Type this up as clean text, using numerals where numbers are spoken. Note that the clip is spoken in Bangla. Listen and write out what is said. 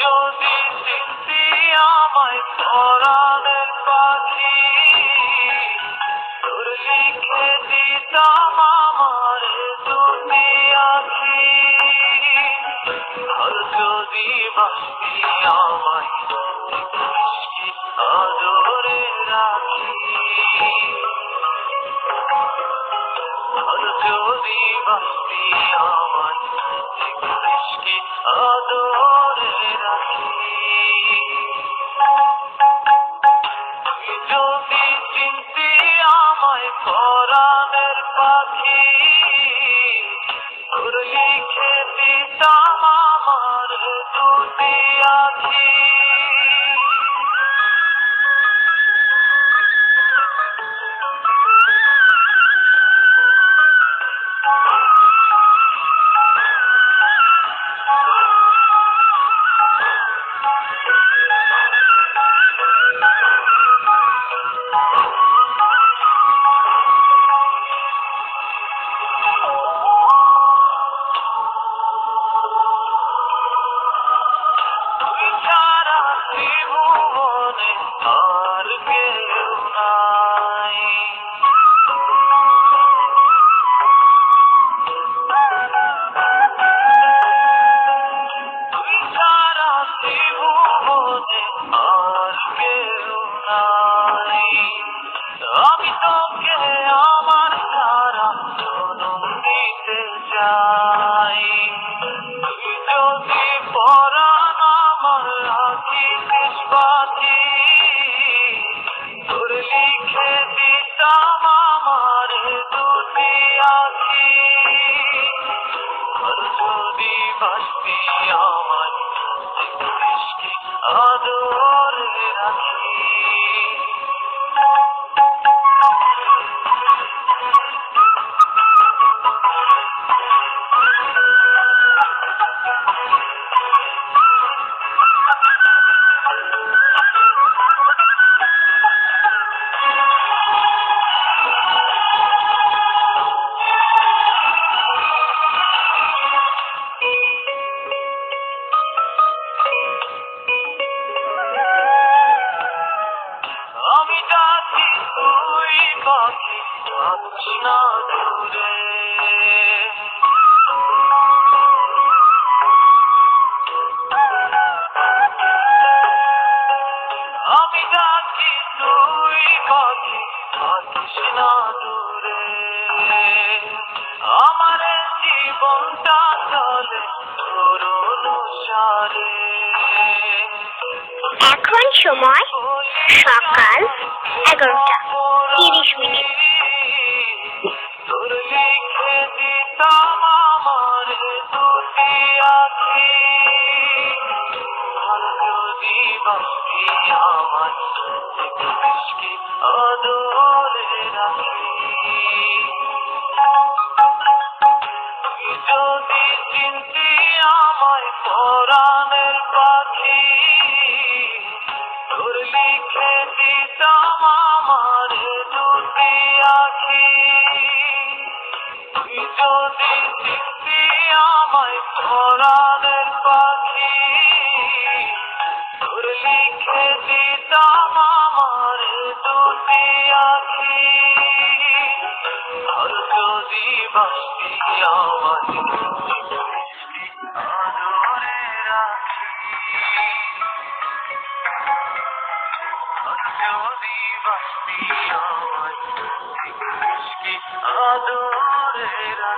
যদি চিনতি আমায় পরাণের পাখি, তোর লিখে দিতাম আমার দুটি আখি। আর যদি বাসতি আমায় মিষ্টি আদরে রাখি, আর যদি বাসতি আমায় মিষ্টি আদরে রাখি। তুই যদি চিনতি আমায় পরাণের পাখি, তোর লিখে দিতাম আমার দুটি আখি। তুই ছাড়া ত্রিভুবনে আর কেউ নাই। তুই ছাড়া ত্রিভুবনে আর কেউ নাই। আমি তোকে আমার সারা জনম দিতে চাই। তুই যদি পরাণ আমার রাখিস বাঁধি, তোর লিখে দিতাম আমার দুটি আখি। আর যদি বাসতি আমায় মিষ্টি আদরে রাখি। আমি ডাকি তুই পাখি থাকিস না দূরে। আমি ডাকি তুই পাখি থাকিস না দূরে। আমার জীবনটা চলে তোর অনুসারে। এখন সময় সকাল 11:30। তোর লিখে দিতাম আমার দুটি আখি। আর যদি বাসতি আমায় মিষ্টি আদরে রাখি। তুই যদি চিনতি আমায় পরাণের পাখি, তোর লিখে দিতাম আমার দুটি আখি। তুই যদি চিনতি আমায় পরাণের পাখি, তোর লিখে দিতাম আমার দুটি আখি। আর যদি বাসতি আমায় মিষ্টি আদরে রাখি। আর যদি বাসতি আমায় মিষ্টি আদরে রাখি।